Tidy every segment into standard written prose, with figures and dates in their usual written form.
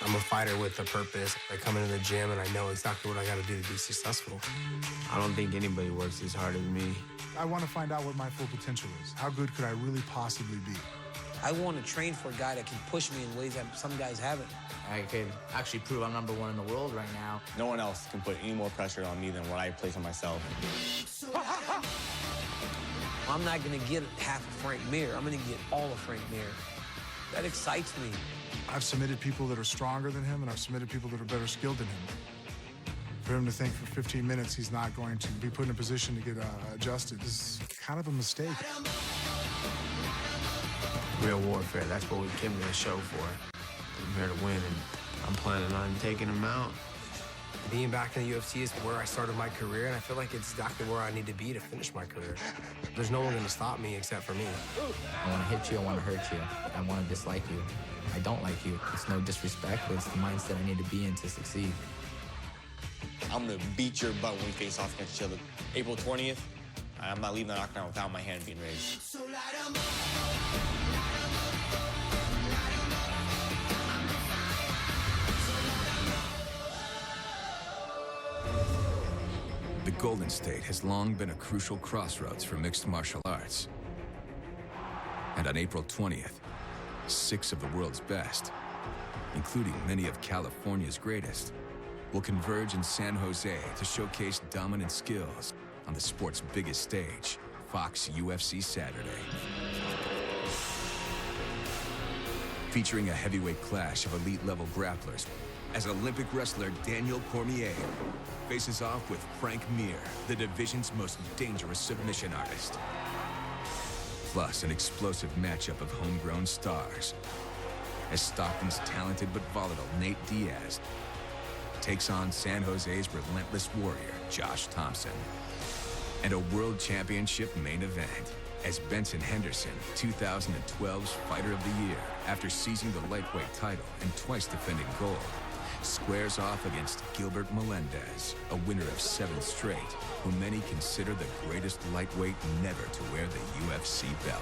I'm a fighter with a purpose. I come into the gym and I know exactly what I got to do to be successful. I don't think anybody works as hard as me. I want to find out what my full potential is. How good could I really possibly be? I want to train for a guy that can push me in ways that some guys haven't. I could actually prove I'm #1 in the world right now. No one else can put any more pressure on me than what I place on myself. I'm not going to get half of Frank Mir. I'm going to get all of Frank Mir. That excites me. I've submitted people that are stronger than him, and I've submitted people that are better skilled than him. For him to think for 15 minutes he's not going to be put in a position to get adjusted is kind of a mistake. Real warfare, that's what we came to the show for. I'm here to win, and I'm planning on taking him out. Being back in the UFC is where I started my career, and I feel like it's exactly where I need to be to finish my career. There's no one going to stop me except for me. I want to hit you, I want to hurt you. I want to dislike you. I don't like you. It's no disrespect, but it's the mindset I need to be in to succeed. I'm going to beat your butt when we face off against each other. April 20th, I'm not leaving the Octagon without my hand being raised. The Golden State has long been a crucial crossroads for mixed martial arts. And on April 20th, 6 of the world's best, including many of California's greatest, will converge in San Jose to showcase dominant skills on the sport's biggest stage, Fox UFC Saturday. Featuring a heavyweight clash of elite-level grapplers, as Olympic wrestler Daniel Cormier faces off with Frank Mir, the division's most dangerous submission artist. Plus, an explosive matchup of homegrown stars, as Stockton's talented but volatile Nate Diaz takes on San Jose's relentless warrior, Josh Thompson. And a World Championship main event, as Benson Henderson, 2012's Fighter of the Year, after seizing the lightweight title and twice defending gold, squares off against Gilbert Melendez, a winner of 7 straight, who many consider the greatest lightweight never to wear the UFC belt.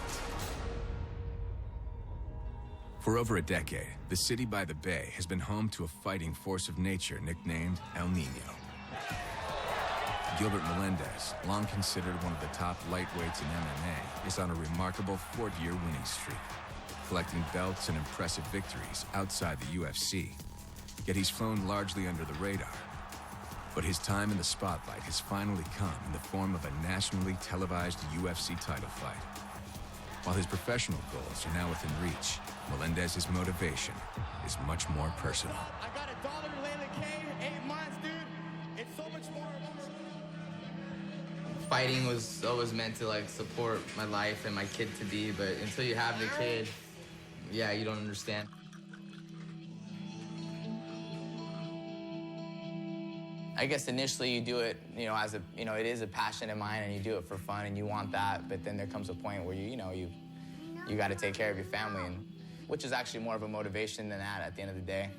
For over a decade, the city by the bay has been home to a fighting force of nature nicknamed El Nino. Gilbert Melendez, long considered one of the top lightweights in MMA, is on a remarkable 4-year winning streak, collecting belts and impressive victories outside the UFC. Yet he's flown largely under the radar. But his time in the spotlight has finally come in the form of a nationally televised UFC title fight. While his professional goals are now within reach, Melendez's motivation is much more personal. I got $1 to Layla K, 8 months, dude. It's so much more. Fighting was always meant to like support my life and my kid to be, but until you have the kid, yeah, you don't understand. I guess initially you do it, as a, it is a passion of mine and you do it for fun and you want that, but then there comes a point where you got to take care of your family, and which is actually more of a motivation than that at the end of the day.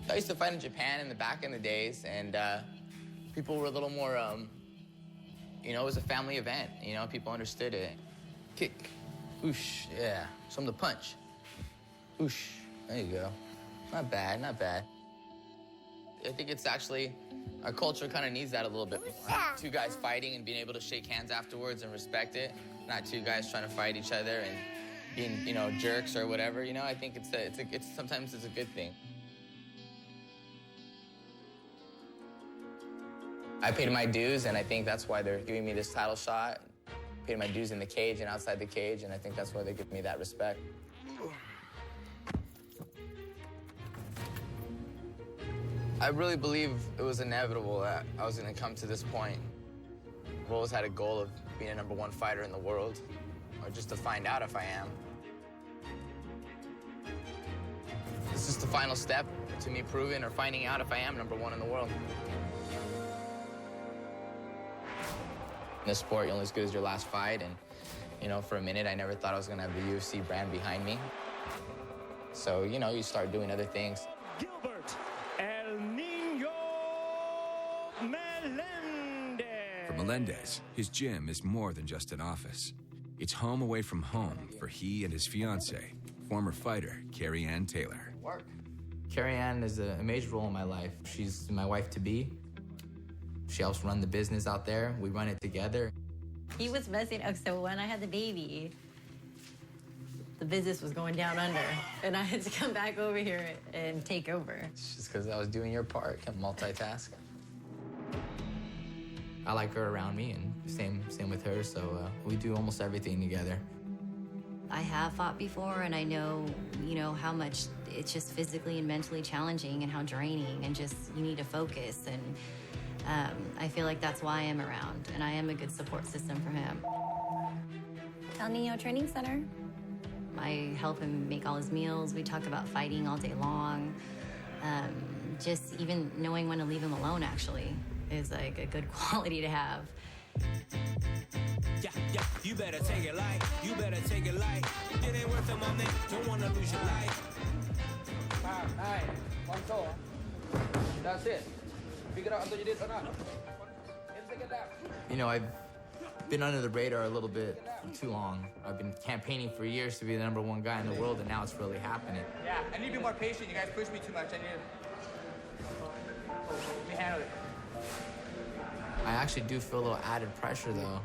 I used to fight in Japan in the back in the days, and people were a little more, it was a family event, people understood it. Kick, whoosh, yeah, some of the punch, whoosh, there you go. Not bad, not bad. I think it's actually, our culture kind of needs that a little bit more. 2 guys fighting and being able to shake hands afterwards and respect it, not 2 guys trying to fight each other and being, jerks or whatever. I think sometimes it's a good thing. I paid my dues, and I think that's why they're giving me this title shot. I paid my dues in the cage and outside the cage, and I think that's why they give me that respect. I really believe it was inevitable that I was going to come to this point. I've always had a goal of being a #1 fighter in the world, or just to find out if I am. This is the final step to me proving or finding out if I am #1 in the world. In this sport, you're only as good as your last fight, and, for a minute, I never thought I was going to have the UFC brand behind me. So, you start doing other things. Gilbert El Nino Melendez. For Melendez, his gym is more than just an office. It's home away from home for he and his fiancée, former fighter Carrie Ann Taylor. work. Carrie Ann is a major role in my life. She's my wife-to-be. She helps run the business out there. We run it together. He was messing up, so when I had the baby, the business was going down under, and I had to come back over here and take over. It's just because I was doing your part, can't multitask. I like her around me, and same with her, so we do almost everything together. I have fought before, and I know, how much it's just physically and mentally challenging and how draining, and just you need to focus. And I feel like that's why I'm around, and I am a good support system for him. El Nino Training Center. I help him make all his meals. We talk about fighting all day long. Just even knowing when to leave him alone, actually, is like a good quality to have. Yeah, you better take it light. You better take it light. It ain't worth it, my man. Don't wanna lose your life. Alright, one toe. That's it. Figure out until you did or not. I've been under the radar a little bit for too long. I've been campaigning for years to be the #1 guy in the world, and now it's really happening. Yeah, I need to be more patient. You guys push me too much. Let me handle it. I actually do feel a little added pressure, though.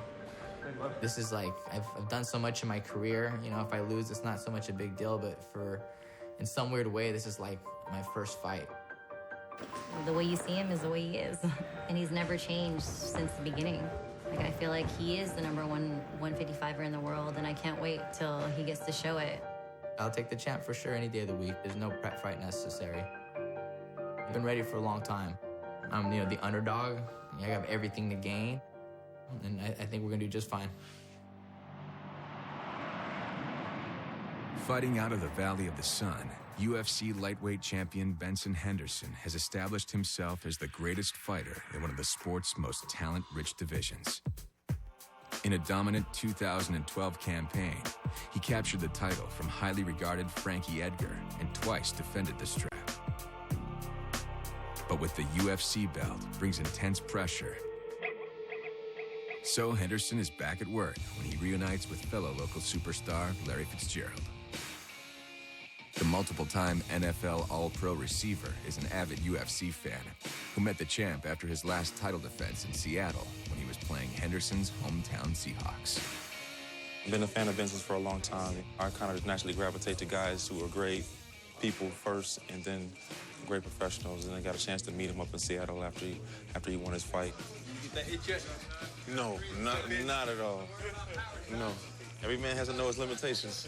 This is like, I've done so much in my career. If I lose, it's not so much a big deal, but in some weird way, this is like my first fight. The way you see him is the way he is, and he's never changed since the beginning. I feel like he is the #1 155er in the world, and I can't wait till he gets to show it. I'll take the champ for sure any day of the week. There's no prep fight necessary. I've been ready for a long time. I'm, the underdog. I have everything to gain, and I think we're gonna do just fine. Fighting out of the Valley of the Sun, UFC lightweight champion Benson Henderson has established himself as the greatest fighter in one of the sport's most talent-rich divisions. In a dominant 2012 campaign, he captured the title from highly regarded Frankie Edgar and twice defended the strap. But with the UFC belt brings intense pressure. So Henderson is back at work when he reunites with fellow local superstar Larry Fitzgerald. The multiple-time NFL All-Pro receiver is an avid UFC fan who met the champ after his last title defense in Seattle when he was playing Henderson's hometown Seahawks. I've been a fan of Benson's for a long time. I kind of naturally gravitate to guys who are great people first and then great professionals, and I got a chance to meet him up in Seattle after he won his fight. Did that hit you? No, not at all. No. Every man has to know his limitations.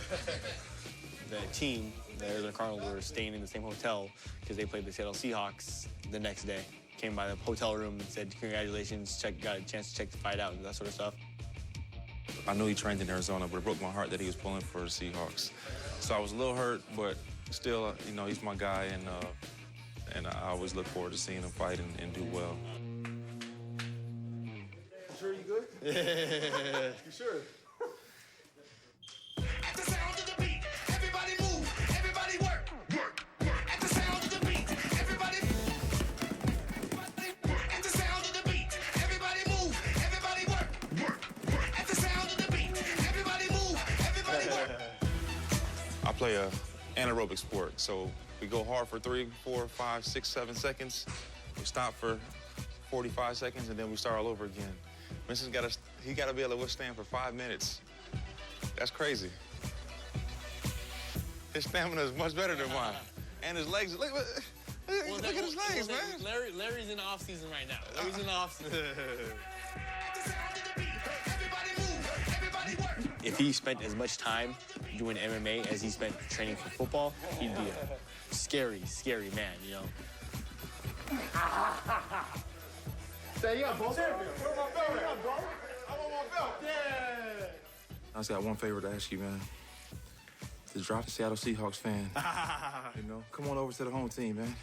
The team, the Arizona Cardinals, were staying in the same hotel because they played the Seattle Seahawks the next day. Came by the hotel room and said, congratulations, got a chance to check the fight out and that sort of stuff. I knew he trained in Arizona, but it broke my heart that he was pulling for the Seahawks. So I was a little hurt, but still, he's my guy, and I always look forward to seeing him fight and do well. You sure you good? Yeah. You sure? At the sound of the beat, everybody move, everybody work. At the sound of the beat, everybody. At the sound of the beat, everybody move, everybody work. At the sound of the beat, everybody move, everybody work. I play a anaerobic sport, so we go hard for 3, 4, 5, 6, 7 seconds. We stop for 45 seconds, and then we start all over again. Benson's got to be able to withstand for 5 minutes. That's crazy. His stamina is much better than mine. And his legs, look at his legs, man. Larry's in the off-season right now. Larry's in the off-season. If he spent as much time doing MMA as he spent training for football, he'd be a scary, scary man, Say, yeah, bro. Where's my belt at, bro? I want my belt. Yeah. I just got one favor to ask you, man. To drop the Seattle Seahawks fan. Come on over to the home team, man.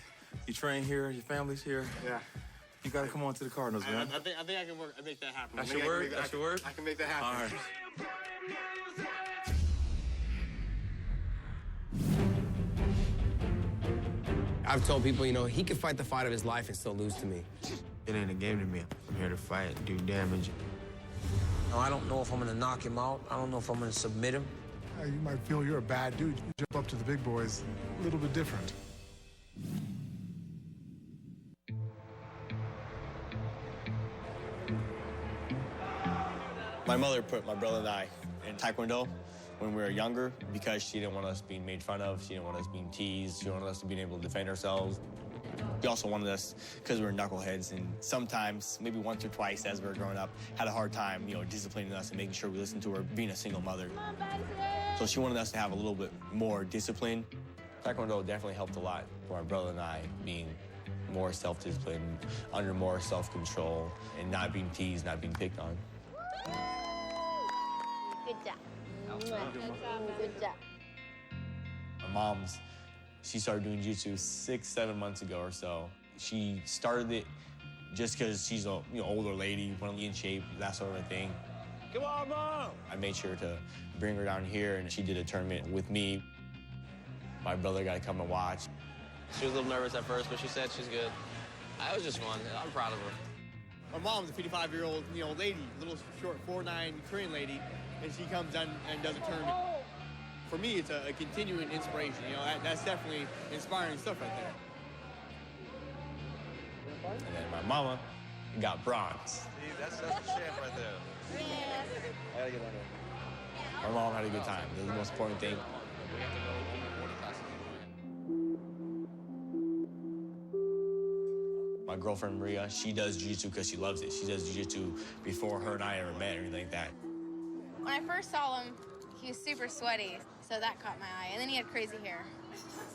You train here, your family's here. Yeah. You gotta come on to the Cardinals, man. I think I can work. I make that happen. That's your word? That's your word? I can make that happen. All right. I've told people, he could fight the fight of his life and still lose to me. It ain't a game to me. I'm here to fight and do damage. I don't know if I'm gonna knock him out. I don't know if I'm gonna submit him. You might feel you're a bad dude. You jump up to the big boys, a little bit different. My mother put my brother and I in Taekwondo when we were younger because she didn't want us being made fun of. She didn't want us being teased. She wanted us to be able to defend ourselves. She also wanted us, because we were knuckleheads, and sometimes, maybe once or twice as we were growing up, had a hard time, disciplining us and making sure we listened to her, being a single mother. So she wanted us to have a little bit more discipline. Taekwondo definitely helped a lot for my brother and I being more self-disciplined, under more self-control, and not being teased, not being picked on. Good job. Good job. My mom's, she started doing jiu-jitsu 6-7 months ago or so. She started it just because she's a older lady, want to be in shape, that sort of a thing. Come on, Mom! I made sure to bring her down here, and she did a tournament with me. My brother got to come and watch. She was a little nervous at first, but she said she's good. It was just fun. I'm proud of her. My mom's a 55-year-old, lady, little short 4'9" Korean lady, and she comes down and does a tournament. For me, it's a continuing inspiration. That's definitely inspiring stuff right there. And then my mama got bronze. See, that's the champ right there. I gotta get on there. My mom had a good time. That's the most important thing. My girlfriend Maria, she does jiu-jitsu because she loves it. She does jiu-jitsu before her and I ever met or anything like that. When I first saw him, he was super sweaty, so that caught my eye. And then he had crazy hair.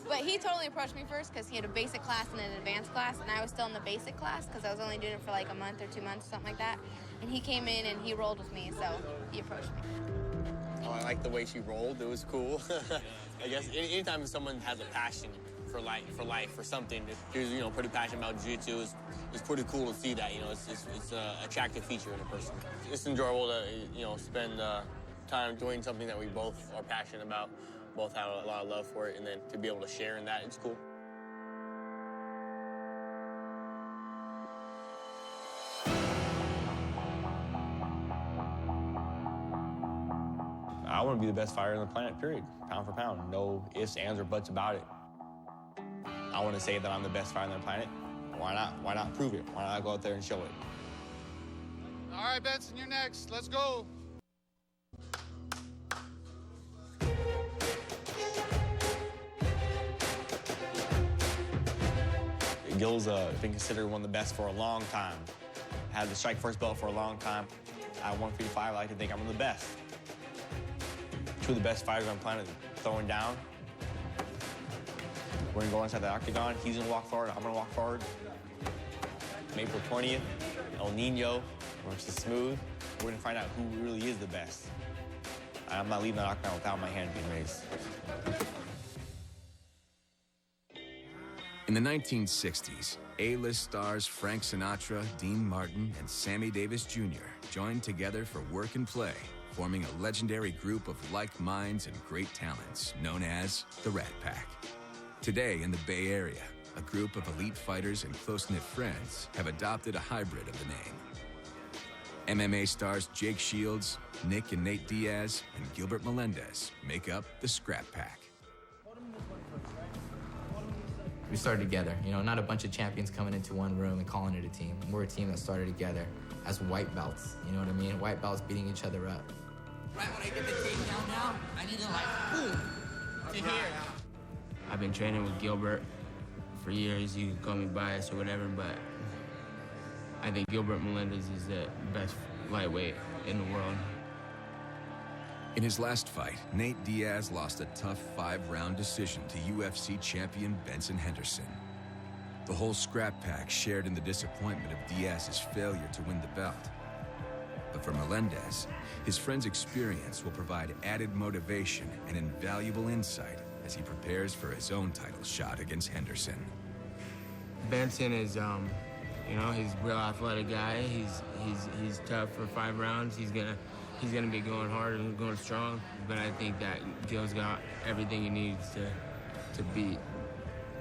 But he totally approached me first because he had a basic class and an advanced class, and I was still in the basic class because I was only doing it for like a month or 2 months, something like that. And he came in and he rolled with me, so he approached me. Oh, I like the way she rolled. It was cool. I guess anytime someone has a passion for life, for something, who's pretty passionate about jiu-jitsu, it's pretty cool to see that. It's an attractive feature in a person. It's enjoyable to spend time doing something that we both are passionate about, both have a lot of love for it, and then to be able to share in that, it's cool. I want to be the best fighter on the planet, period. Pound for pound. No ifs, ands, or buts about it. I want to say that I'm the best fighter on the planet. Why not? Why not prove it? Why not go out there and show it? All right, Benson, you're next. Let's go. Gil's been considered one of the best for a long time. Had the strike first belt for a long time. At 155, I like to think I'm one of the best. Two of the best fighters on the planet throwing down. We're gonna go inside the Octagon. He's gonna walk forward, I'm gonna walk forward. April 20th, El Nino versus Smooth. We're gonna find out who really is the best. I'm not leaving the Octagon without my hand being raised. In the 1960s, A-list stars Frank Sinatra, Dean Martin, and Sammy Davis Jr. joined together for work and play, forming a legendary group of like minds and great talents known as the Rat Pack. Today in the Bay Area, a group of elite fighters and close-knit friends have adopted a hybrid of the name. MMA stars Jake Shields, Nick and Nate Diaz, and Gilbert Melendez make up the Scrap Pack. We started together, not a bunch of champions coming into one room and calling it a team. We're a team that started together as white belts, you know what I mean? White belts beating each other up. Right when I get the takedown now, I need to boom, to here. I've been training with Gilbert for years. You can call me biased or whatever, but I think Gilbert Melendez is the best lightweight in the world. In his last fight, Nate Diaz lost a tough 5-round decision to UFC champion Benson Henderson. The whole Scrap Pack shared in the disappointment of Diaz's failure to win the belt. But for Melendez, his friend's experience will provide added motivation and invaluable insight as he prepares for his own title shot against Henderson. Benson is, he's a real athletic guy. He's tough for 5 rounds. He's gonna be going hard and going strong. But I think that Gil's got everything he needs to beat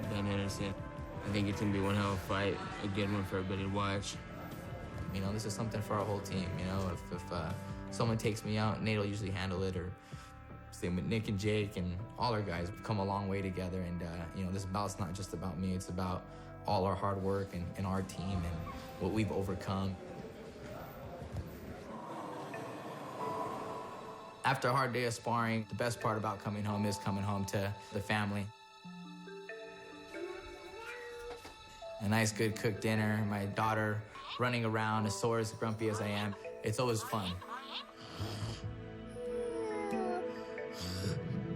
Ben Henderson. I think it's gonna be one hell of a fight, a good one for everybody to watch. This is something for our whole team. If someone takes me out, Nate will usually handle it, or Same with Nick and Jake and all our guys. We've come a long way together, and you know, this bout's not just about me. It's about all our hard work and our team and what we've overcome. After a hard day of sparring, the best part about coming home is coming home to the family. A nice, good cooked dinner, my daughter running around as sore, as grumpy as I am. It's always fun.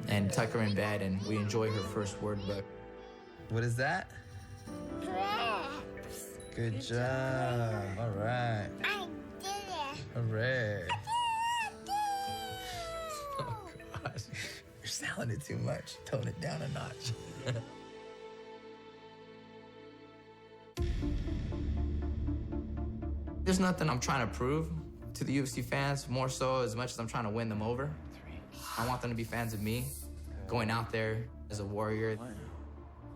And tuck her in bed, and we enjoy her first word book. What is that? Good job. All right. I did it. Hooray. Oh, gosh. You're selling it too much. Tone it down a notch. There's nothing I'm trying to prove to the UFC fans, more so as much as I'm trying to win them over. I want them to be fans of me, going out there as a warrior.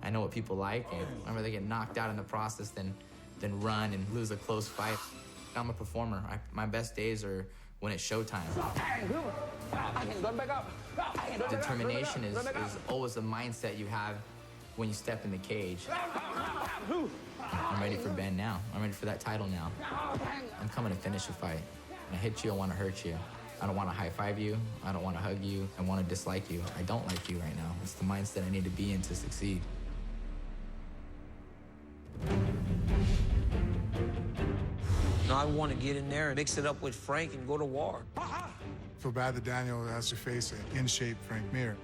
I know what people like, and I'd rather get knocked out in the process than run and lose a close fight. I'm a performer. My best days are when it's showtime. Determination is always the mindset you have when you step in the cage. I'm ready for Ben now. I'm ready for that title now. I'm coming to finish a fight. When I hit you, I want to hurt you. I don't want to high-five you. I don't want to hug you. I want to dislike you. I don't like you right now. It's the mindset I need to be in to succeed. Now I want to get in there and mix it up with Frank and go to war. I feel bad that Daniel has to face an in-shape Frank Mir.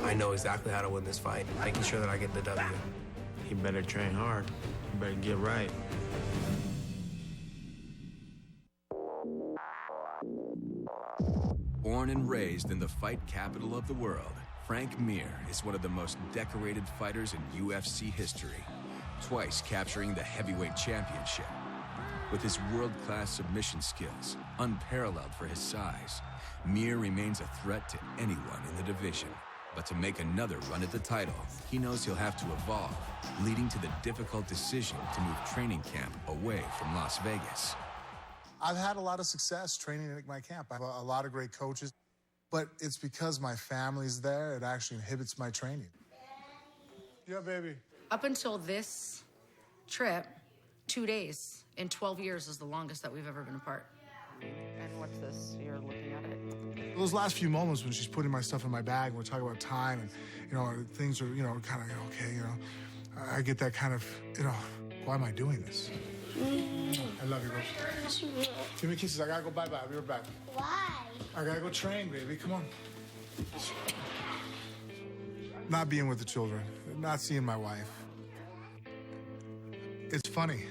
I know exactly how to win this fight, making sure that I get the W. He better train hard. He better get right. Born and raised in the fight capital of the world, Frank Mir is one of the most decorated fighters in UFC history, twice capturing the heavyweight championship. With his world-class submission skills, unparalleled for his size, Mir remains a threat to anyone in the division. But to make another run at the title, he knows he'll have to evolve, leading to the difficult decision to move training camp away from Las Vegas. I've had a lot of success training at my camp. I have a lot of great coaches, but it's because my family's there, it actually inhibits my training. Yeah, baby. Up until this trip, 2 days in 12 years is the longest that we've ever been apart. And what's this? You're looking at it? Those last few moments when she's putting my stuff in my bag and we're talking about time and, you know, things are, you know, kind of, okay, you know, I get that kind of, you know, why am I doing this? I love you, Rose. Give me kisses. I gotta go bye-bye. I'll be right back. Why? I gotta go train, baby. Come on. Not being with the children, not seeing my wife. It's funny.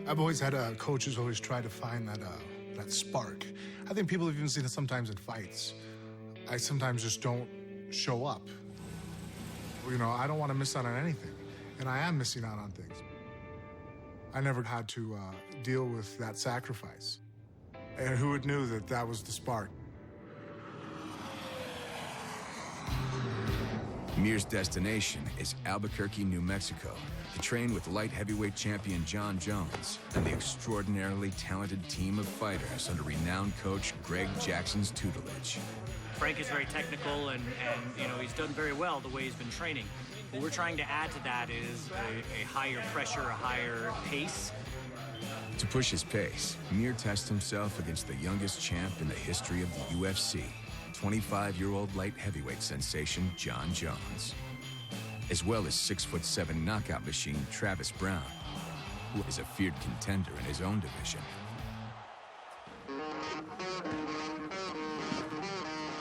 I've always had coaches always try to find that spark. I think people have even seen it sometimes in fights. I sometimes just don't show up. You know, I don't want to miss out on anything, and I am missing out on things. I never had to deal with that sacrifice. And who would knew that that was the spark? Mir's destination is Albuquerque, New Mexico, to train with light heavyweight champion John Jones and the extraordinarily talented team of fighters under renowned coach Greg Jackson's tutelage. Frank is very technical and you know, he's done very well the way he's been training. What we're trying to add to that is a higher pressure, a higher pace. To push his pace, Mir tests himself against the youngest champ in the history of the UFC, 25-year-old light heavyweight sensation John Jones, as well as 6'7" knockout machine Travis Brown, who is a feared contender in his own division.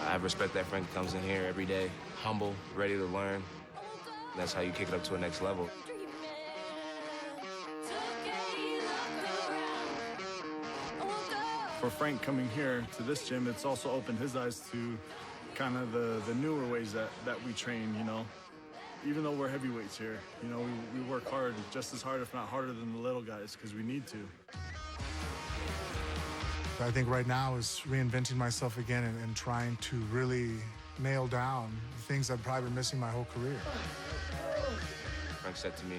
I respect that Frank comes in here every day, humble, ready to learn. That's how you kick it up to a next level. For Frank coming here to this gym, it's also opened his eyes to kind of the newer ways that we train, you know. Even though we're heavyweights here, you know, we work hard, just as hard, if not harder than the little guys, because we need to. I think right now is reinventing myself again and trying to really nail down the things I've probably been missing my whole career. Frank said to me,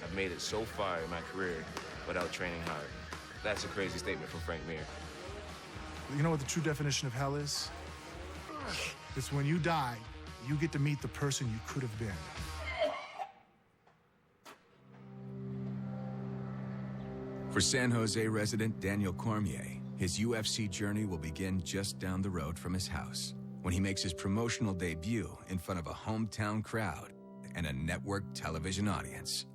I've made it so far in my career without training hard. That's a crazy statement from Frank Mir. You know what the true definition of hell is? It's when you die, you get to meet the person you could have been. For San Jose resident Daniel Cormier, his UFC journey will begin just down the road from his house when he makes his promotional debut in front of a hometown crowd and a network television audience.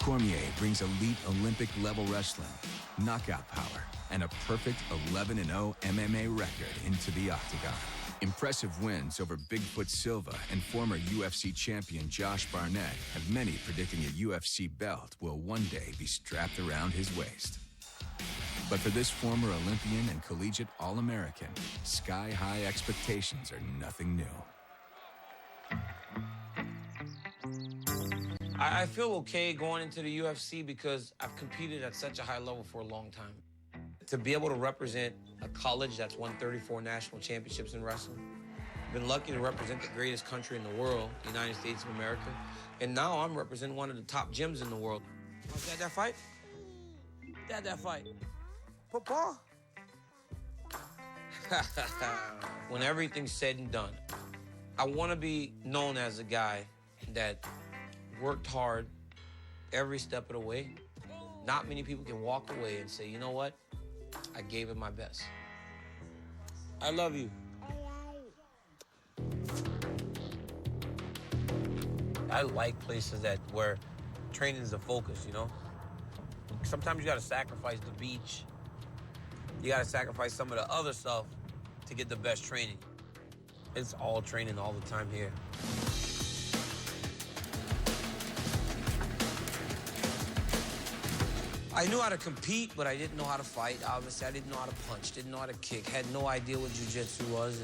Cormier brings elite Olympic-level wrestling, knockout power, and a perfect 11-0 MMA record into the Octagon. Impressive wins over Bigfoot Silva and former UFC champion Josh Barnett have many predicting a UFC belt will one day be strapped around his waist. But for this former Olympian and collegiate All-American, sky-high expectations are nothing new. I feel okay going into the UFC because I've competed at such a high level for a long time. To be able to represent a college that's won 34 national championships in wrestling, I've been lucky to represent the greatest country in the world, the United States of America, and now I'm representing one of the top gyms in the world. Dad, that fight? Dad, that fight? Papa? When everything's said and done, I want to be known as a guy that worked hard every step of the way. Not many people can walk away and say, you know what? I gave it my best. I love you. I like places where training is the focus, you know? Sometimes you gotta sacrifice the beach. You gotta sacrifice some of the other stuff to get the best training. It's all training all the time here. I knew how to compete, but I didn't know how to fight. Obviously, I didn't know how to punch, didn't know how to kick, had no idea what jiu-jitsu was,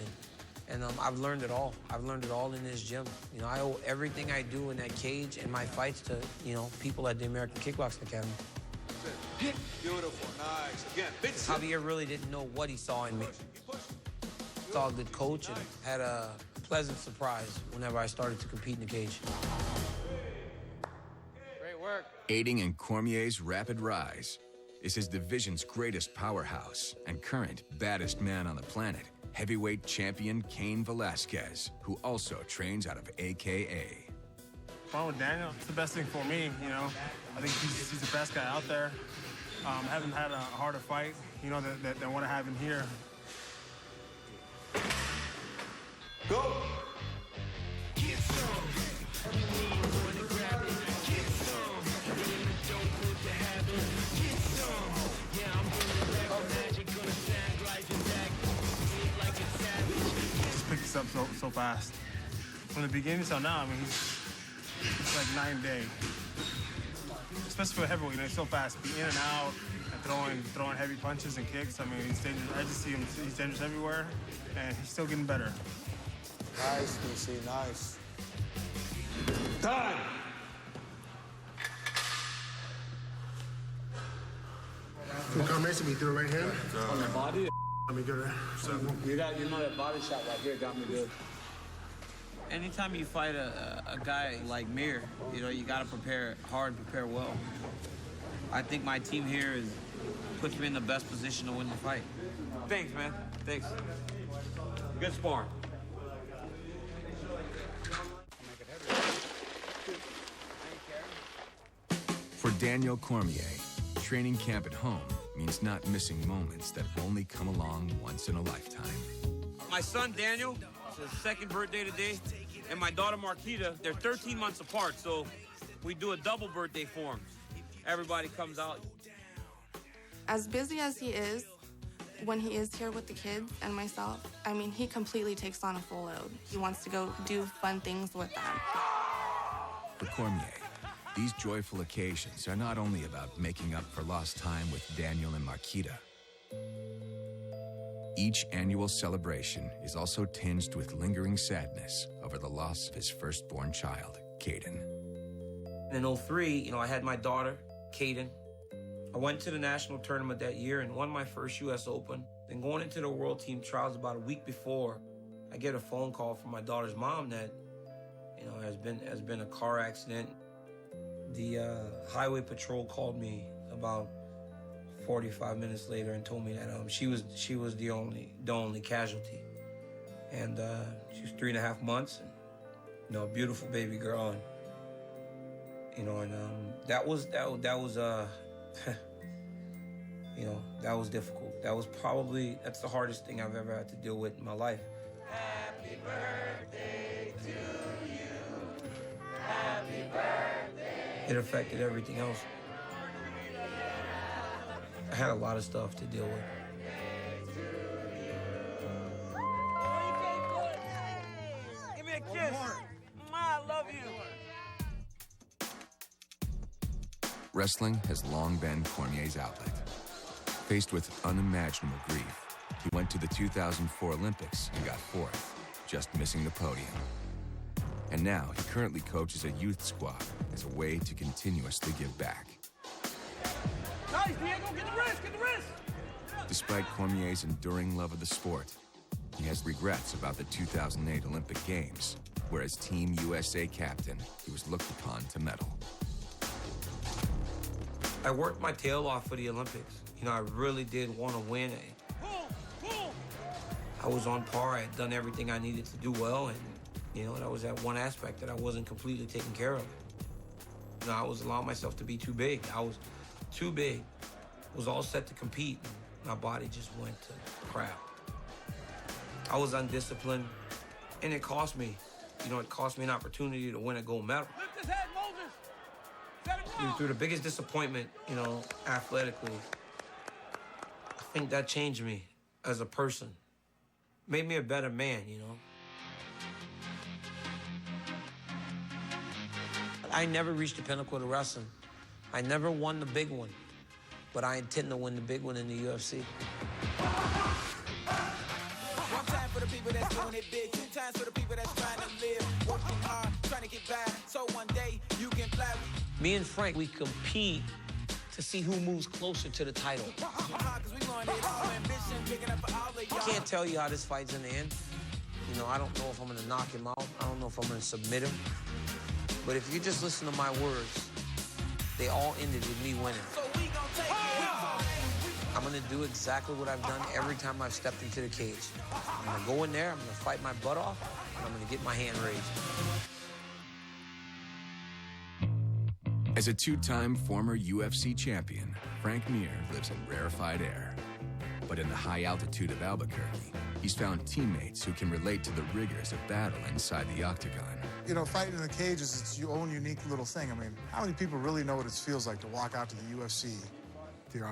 and I've learned it all. I've learned it all in this gym. You know, I owe everything I do in that cage and my fights to, you know, people at the American Kickboxing Academy. Beautiful, nice. Again, big Javier really didn't know what he saw in me. Saw a good coach and had a pleasant surprise whenever I started to compete in the cage. Great work. Aiding in Cormier's rapid rise is his division's greatest powerhouse and current baddest man on the planet, heavyweight champion Cain Velasquez, who also trains out of AKA. Fun with Daniel, it's the best thing for me, you know. I think he's the best guy out there. Haven't had a harder fight, you know, than what I have in here. Go! Get some. Everyone wanna grab it. Get some. Everyone don't put the habit. Get some. Yeah, I'm doing rap magic. Gonna sound like a tag. Like a savage. Just picked this up so fast. From the beginning till now, I mean, it's like night and day. Especially for a heavyweight, you know, he's so fast. Be in and out, and throwing heavy punches and kicks. I mean, he's dangerous. I just see him, he's dangerous everywhere, and he's still getting better. Nice, DC, nice. Time! Full combination, we threw it right here. On the body? Let me get it. You know that body shot right here got me good. Anytime you fight a guy like Mir, you know, you got to prepare hard, prepare well. I think my team here puts me in the best position to win the fight. Thanks, man. Thanks. Good sparring. For Daniel Cormier, training camp at home means not missing moments that only come along once in a lifetime. My son, Daniel, it's his second birthday today, and my daughter, Marquita, they're 13 months apart, so we do a double birthday for him. Everybody comes out. As busy as he is, when he is here with the kids and myself, I mean, he completely takes on a full load. He wants to go do fun things with them. For Cormier, these joyful occasions are not only about making up for lost time with Daniel and Marquita. Each annual celebration is also tinged with lingering sadness over the loss of his firstborn child, Caden. In 2003, you know, I had my daughter, Caden. I went to the national tournament that year and won my first U.S. Open. Then going into the World Team Trials about a week before, I get a phone call from my daughter's mom that, you know, has been a car accident. The highway patrol called me about 45 minutes later and told me that she was the only casualty, and she was 3.5 months, and a beautiful baby girl, and that was that was difficult. That's the hardest thing I've ever had to deal with in my life. Happy birthday to you. Happy birthday. It affected everything else. I had a lot of stuff to deal with. Give me a kiss. I love you. Wrestling has long been Cormier's outlet. Faced with unimaginable grief, he went to the 2004 Olympics and got fourth, just missing the podium. And now he currently coaches a youth squad as a way to continuously give back. Nice, Diego, get the wrist, get the wrist! Despite Cormier's enduring love of the sport, he has regrets about the 2008 Olympic Games, where as Team USA captain, he was looked upon to medal. I worked my tail off for the Olympics. I really did want to win. I was on par. I had done everything I needed to do well, and that was that one aspect that I wasn't completely taken care of. I was allowing myself to be too big. I was too big. Was all set to compete. My body just went to crap. I was undisciplined, and it cost me. It cost me an opportunity to win a gold medal. Lift his head, Moses! Set him down! Through the biggest disappointment, athletically, I think that changed me as a person. Made me a better man, I never reached the pinnacle of wrestling. I never won the big one, but I intend to win the big one in the UFC. One time for the people that's doing it big, 2 times for the people that's trying to live, working hard, trying to get by, so one day you can fly. Me and Frank, we compete to see who moves closer to the title. I can't tell you how this fight's gonna end. I don't know if I'm gonna knock him out. I don't know if I'm gonna submit him. But if you just listen to my words, they all ended with me winning. I'm gonna do exactly what I've done every time I've stepped into the cage. I'm gonna go in there, I'm gonna fight my butt off, and I'm gonna get my hand raised. As a 2-time former UFC champion, Frank Mir lives in rarefied air. But in the high altitude of Albuquerque, he's found teammates who can relate to the rigors of battle inside the Octagon. Fighting in the cage is its own unique little thing. How many people really know what it feels like to walk out to the UFC?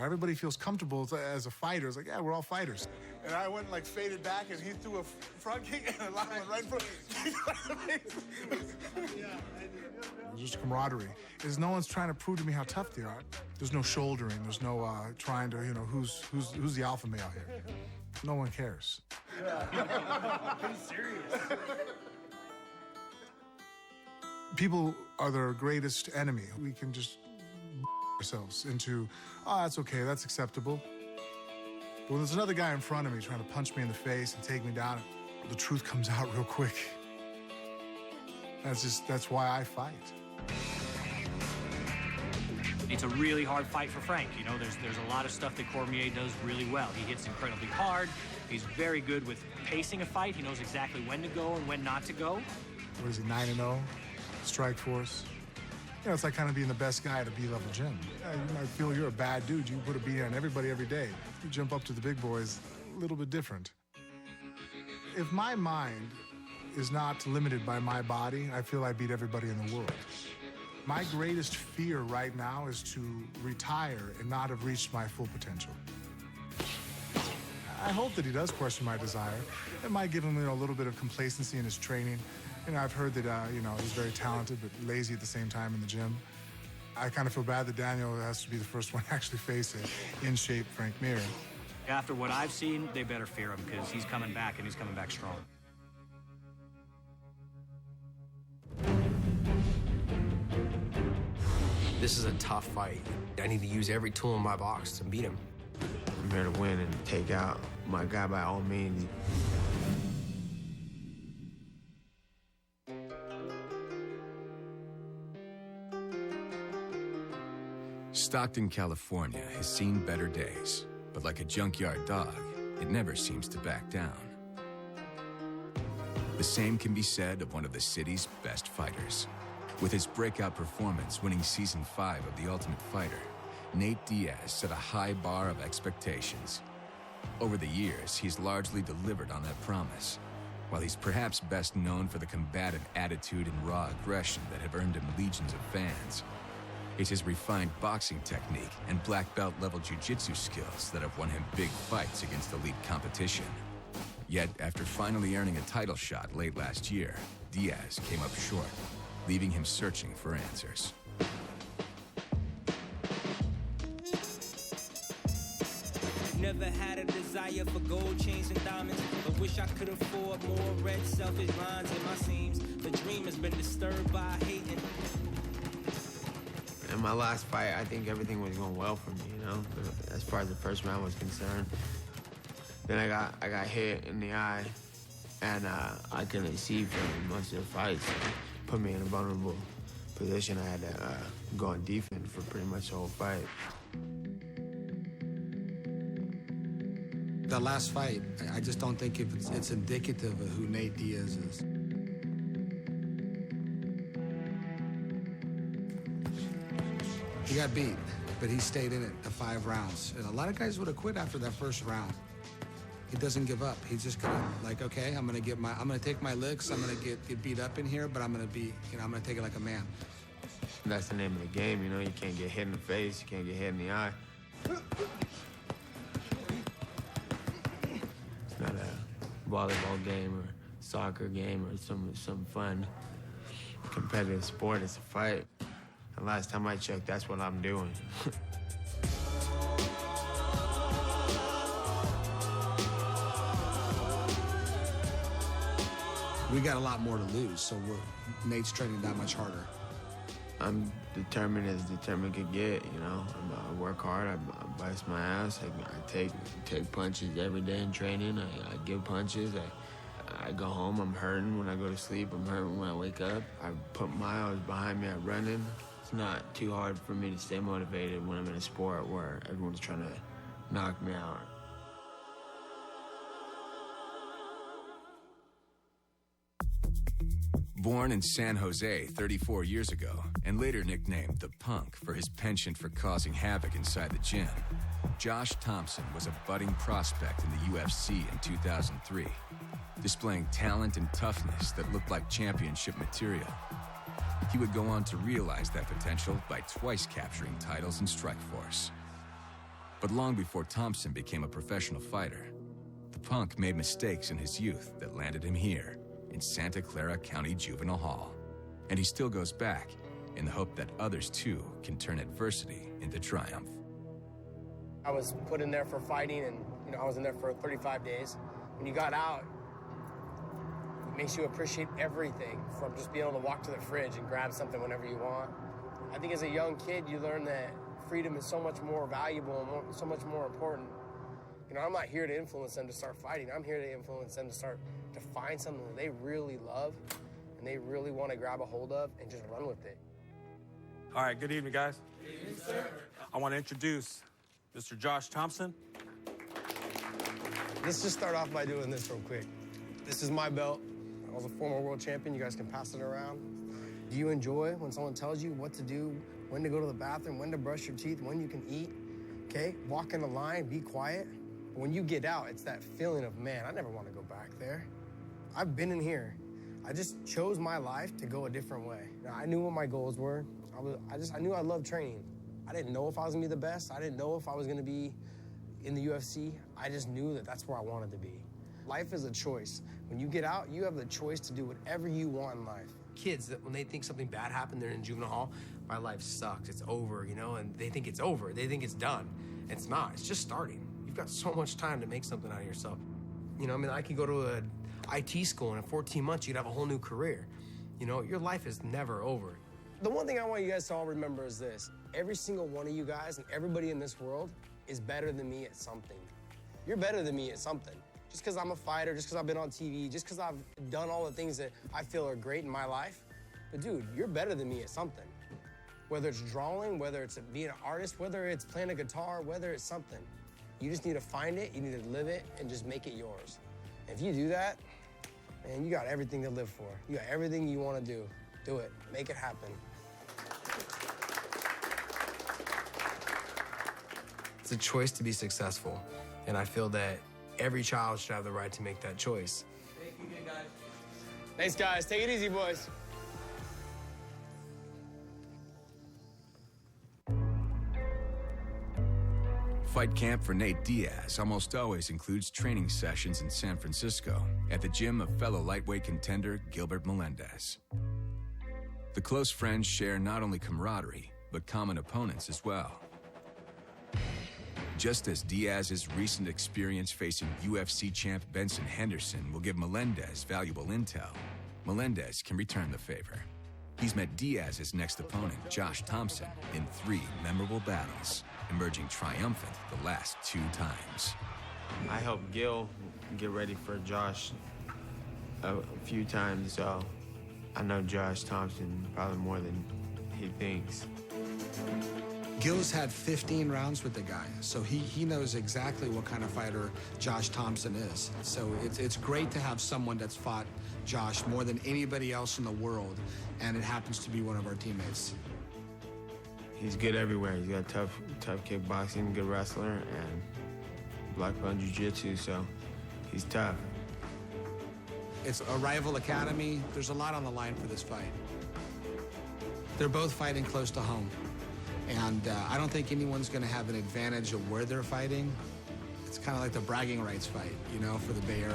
Everybody feels comfortable as a fighter. It's like, yeah, we're all fighters. And I went faded back, and he threw a front kick and a line went right in front. Just camaraderie. Is no one's trying to prove to me how tough they are. There's no shouldering. There's no trying to, who's the alpha male here. No one cares. Pretty serious. People are their greatest enemy. We can just ourselves into, that's okay, that's acceptable. But when there's another guy in front of me trying to punch me in the face and take me down, the truth comes out real quick. That's why I fight. It's a really hard fight for Frank. There's a lot of stuff that Cormier does really well. He hits incredibly hard. He's very good with pacing a fight. He knows exactly when to go and when not to go. What is he, 9-0? Strike force. It's like kind of being the best guy at a B-level gym. You might feel you're a bad dude. You put a beat on everybody every day. You jump up to the big boys, a little bit different. If my mind is not limited by my body, I feel I beat everybody in the world. My greatest fear right now is to retire and not have reached my full potential. I hope that he does question my desire. It might give him a little bit of complacency in his training. I've heard that, he's very talented, but lazy at the same time in the gym. I kind of feel bad that Daniel has to be the first one to actually face an in-shape Frank Mir. After what I've seen, they better fear him because he's coming back and he's coming back strong. This is a tough fight. I need to use every tool in my box to beat him. I'm here to win and take out my guy by all means. Stockton, California has seen better days, but like a junkyard dog, it never seems to back down. The same can be said of one of the city's best fighters. With his breakout performance winning Season 5 of The Ultimate Fighter, Nate Diaz set a high bar of expectations. Over the years, he's largely delivered on that promise. While he's perhaps best known for the combative attitude and raw aggression that have earned him legions of fans, it's his refined boxing technique and black belt level jiu-jitsu skills that have won him big fights against elite competition. Yet, after finally earning a title shot late last year, Diaz came up short, leaving him searching for answers. Never had a desire for gold chains and diamonds, but wish I could afford more red, selfish lines in my seams. The dream has been disturbed by hating. In my last fight, I think everything was going well for me, you know, as far as the first round was concerned. Then I got hit in the eye, and I couldn't see for most of the fights. It put me in a vulnerable position. I had to go on defense for pretty much the whole fight. That last fight, I just don't think it's indicative of who Nate Diaz is. He got beat, but he stayed in it the 5 rounds. And a lot of guys would have quit after that first round. He doesn't give up. He's just gonna okay, I'm gonna take my licks. I'm gonna get beat up in here, but I'm gonna I'm gonna take it like a man. That's the name of the game, you know. You can't get hit in the face. You can't get hit in the eye. It's not a volleyball game or soccer game or some fun competitive sport. It's a fight. The last time I checked, that's what I'm doing. We got a lot more to lose, so Nate's training that much harder. I'm determined as determined can get, you know. I work hard, I bust my ass, I take punches every day in training. I give punches, I go home, I'm hurting when I go to sleep, I'm hurting when I wake up. I put miles behind me at running. It's not too hard for me to stay motivated when I'm in a sport where everyone's trying to knock me out. Born in San Jose 34 years ago, and later nicknamed the Punk for his penchant for causing havoc inside the gym, Josh Thompson was a budding prospect in the UFC in 2003, displaying talent and toughness that looked like championship material. He would go on to realize that potential by twice capturing titles in Strikeforce. But long before Thompson became a professional fighter, the Punk made mistakes in his youth that landed him here in Santa Clara County Juvenile Hall. And he still goes back in the hope that others too can turn adversity into triumph. I was put in there for fighting, and I was in there for 35 days. When you got out, it makes you appreciate everything, from just being able to walk to the fridge and grab something whenever you want. I think as a young kid, you learn that freedom is so much more valuable and so much more important. I'm not here to influence them to start fighting. I'm here to influence them to find something that they really love and they really want to grab a hold of and just run with it. All right, good evening, guys. Good evening, sir. I want to introduce Mr. Josh Thompson. Let's just start off by doing this real quick. This is my belt. I was a former world champion. You guys can pass it around. Do you enjoy when someone tells you what to do, when to go to the bathroom, when to brush your teeth, when you can eat? Okay, walk in the line, be quiet. When you get out, it's that feeling of, man, I never want to go back there. I've been in here. I just chose my life to go a different way. Now, I knew what my goals were. I knew I loved training. I didn't know if I was gonna be the best. I didn't know if I was gonna be in the UFC. I just knew that that's where I wanted to be. Life is a choice. When you get out, you have the choice to do whatever you want in life. Kids, when they think something bad happened, they're in juvenile hall, my life sucks, it's over, and they think it's over. They think it's done. It's not, it's just starting. You've got so much time to make something out of yourself. I could go to an IT school, and in 14 months, you'd have a whole new career. Your life is never over. The one thing I want you guys to all remember is this. Every single one of you guys and everybody in this world is better than me at something. You're better than me at something. Just because I'm a fighter, just because I've been on TV, just because I've done all the things that I feel are great in my life. But dude, you're better than me at something. Whether it's drawing, whether it's being an artist, whether it's playing a guitar, whether it's something. You just need to find it, you need to live it, and just make it yours. If you do that, man, you got everything to live for. You got everything you want to do. Do it. Make it happen. It's a choice to be successful, and I feel that every child should have the right to make that choice. Thank you, guys. Thanks, guys. Take it easy, boys. Fight camp for Nate Diaz almost always includes training sessions in San Francisco at the gym of fellow lightweight contender Gilbert Melendez. The close friends share not only camaraderie, but common opponents as well. Just as Diaz's recent experience facing UFC champ Benson Henderson will give Melendez valuable intel, Melendez can return the favor. He's met Diaz's next opponent, Josh Thompson, in 3 memorable battles, emerging triumphant the last 2 times. I helped Gil get ready for Josh a few times, so I know Josh Thompson probably more than he thinks. Gil's had 15 rounds with the guy, so he knows exactly what kind of fighter Josh Thompson is. So it's great to have someone that's fought Josh more than anybody else in the world, and it happens to be one of our teammates. He's good everywhere. He's got tough kickboxing, good wrestler, and black belt jiu-jitsu, so he's tough. It's a rival academy. There's a lot on the line for this fight. They're both fighting close to home. And I don't think anyone's going to have an advantage of where they're fighting. It's kind of like the bragging rights fight, you know, for the Bay Area.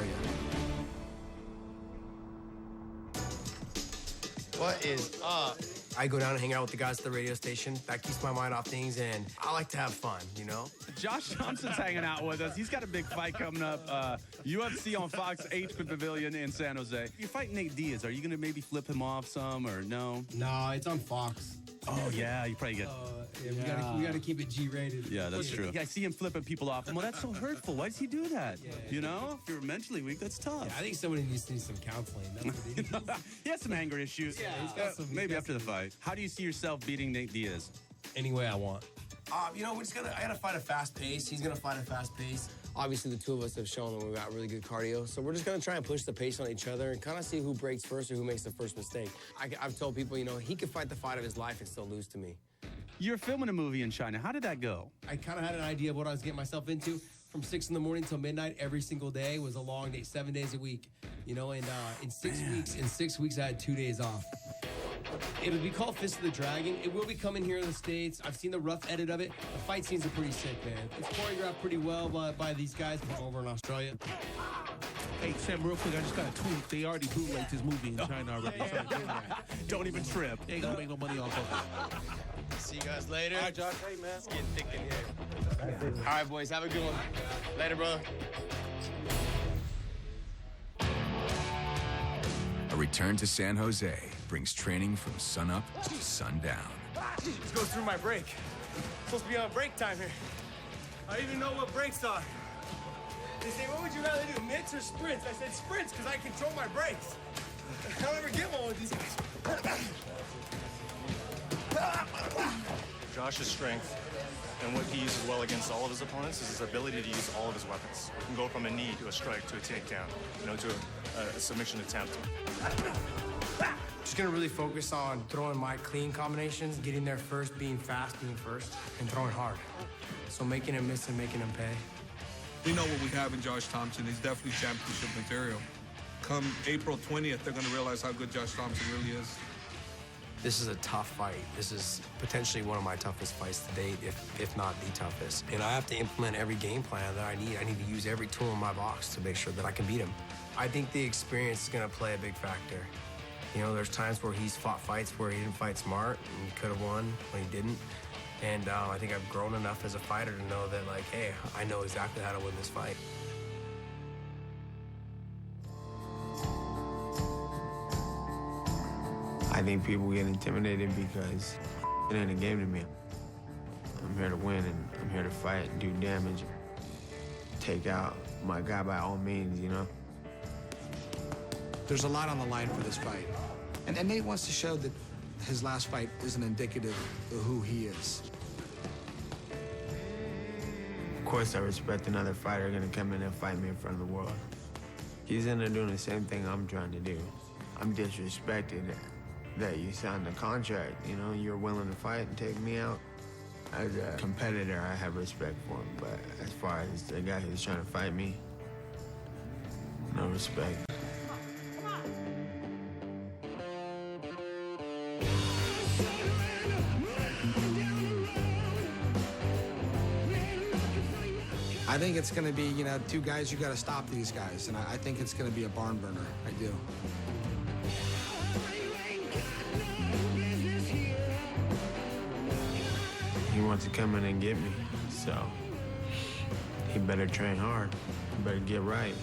What is up? I go down and hang out with the guys at the radio station. That keeps my mind off things, and I like to have fun, you know? Josh Thompson's hanging out with us. He's got a big fight coming up. UFC on Fox H-Pit Pavilion in San Jose. You're fighting Nate Diaz. Are you going to maybe flip him off some, or no? No, it's on Fox. Oh, yeah, you probably get... Yeah, we gotta keep it G-rated. Yeah, that's true. I see him flipping people off. Well, that's so hurtful. Why does he do that? You know, if you're mentally weak, that's tough. Yeah, I think somebody needs to need some counseling. That's what he needs. He has some anger issues. Yeah, he's got some. Maybe after the fight. How do you see yourself beating Nate Diaz? Any way I want. You know, I gotta fight a fast pace. He's gonna fight a fast pace. Obviously, the two of us have shown that we've got really good cardio, so we're just gonna try and push the pace on each other and kind of see who breaks first or who makes the first mistake. I've told people, you know, he could fight the fight of his life and still lose to me. You're filming a movie in China. How did that go? I kind of had an idea of what I was getting myself into. From 6 in the morning till midnight every single day. It was a long day, 7 days a week. You know, and in 6 weeks, I had 2 days off. It'll be called Fist of the Dragon. It will be coming here in the States. I've seen the rough edit of it. The fight scenes are pretty sick, man. It's choreographed pretty well by these guys from over in Australia. Hey, Sam, real quick, I just got a tweet. They already bootlegged his movie in China already. Don't even trip. They ain't gonna make no money off of it. See you guys later. All right, Josh. Hey, man. It's getting thick in here. All right, boys. Have a good one. Later, brother. A return to San Jose brings training from sunup to sundown. Let's go through my break. Supposed to be on break time here. I don't even know what breaks are. They say, what would you rather do, mitts or sprints? I said sprints because I control my brakes. I'll never get one with these guys. Josh's strength and what he uses well against all of his opponents is his ability to use all of his weapons. He can go from a knee to a strike to a takedown, you know, to a submission attempt. Just gonna really focus on throwing my clean combinations, getting there first, being fast, being first, and throwing hard. So making him miss and making him pay. We know what we have in Josh Thompson. He's definitely championship material. Come April 20th, they're going to realize how good Josh Thompson really is. This is a tough fight. This is potentially one of my toughest fights to date, if not the toughest. And I have to implement every game plan that I need. I need to use every tool in my box to make sure that I can beat him. I think the experience is going to play a big factor. You know, there's times where he's fought fights where he didn't fight smart and could have won when he didn't. And I think I've grown enough as a fighter to know that, like, hey, I know exactly how to win this fight. I think people get intimidated because it ain't a game to me. I'm here to win, and I'm here to fight and do damage, take out my guy by all means, you know? There's a lot on the line for this fight. And Nate wants to show that his last fight isn't indicative of who he is. Of course, I respect another fighter gonna come in and fight me in front of the world. He's in there doing the same thing I'm trying to do. I'm disrespected that you signed the contract, you know, you're willing to fight and take me out. As a competitor, I have respect for him, but as far as the guy who's trying to fight me, no respect. I think it's going to be, you know, two guys, you got to stop these guys, and I think it's going to be a barn burner. I do. He wants to come in and get me, so he better train hard. He better get right.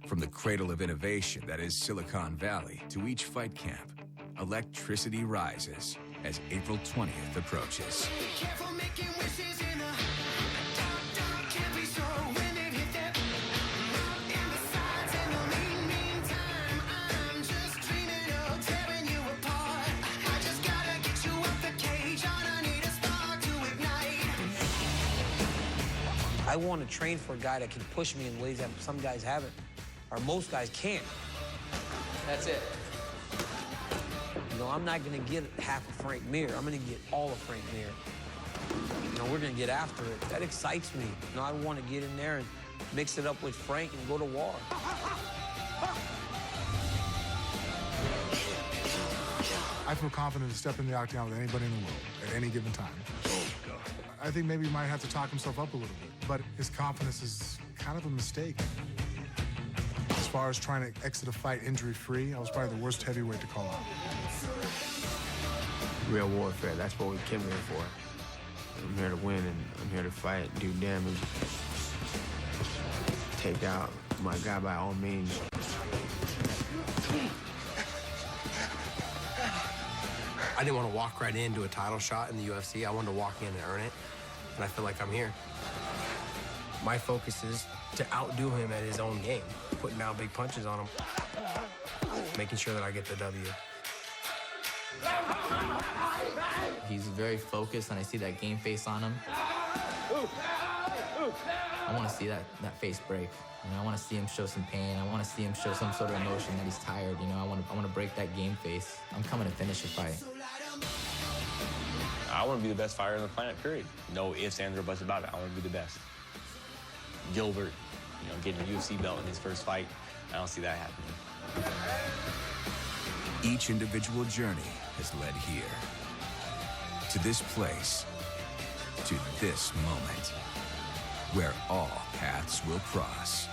From the cradle of innovation that is Silicon Valley to each fight camp, electricity rises as April 20th approaches. I want to train for a guy that can push me in ways that some guys haven't, or most guys can't. That's it. You know, I'm not going to get half of Frank Mir. I'm going to get all of Frank Mir. You know, we're going to get after it. That excites me. You know, I want to get in there and mix it up with Frank and go to war. I feel confident to step in the octagon with anybody in the world at any given time. I think maybe he might have to talk himself up a little bit, but his confidence is kind of a mistake. As far as trying to exit a fight injury-free, I was probably the worst heavyweight to call out. Real warfare, that's what we came here for. I'm here to win, and I'm here to fight, do damage, take out my guy by all means. I didn't want to walk right into a title shot in the UFC. I wanted to walk in and earn it, and I feel like I'm here. My focus is to outdo him at his own game, putting down big punches on him, making sure that I get the W. He's very focused, and I see that game face on him. I want to see that face break. You know, I want to see him show some pain. I want to see him show some sort of emotion that he's tired. You know, I want to break that game face. I'm coming to finish the fight. I want to be the best fighter on the planet, period. No ifs, ands, or buts about it. I want to be the best. Gilbert, you know, getting a UFC belt in his first fight, I don't see that happening. Each individual journey has led here, to this place, to this moment, where all paths will cross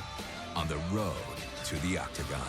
on the road to the Octagon.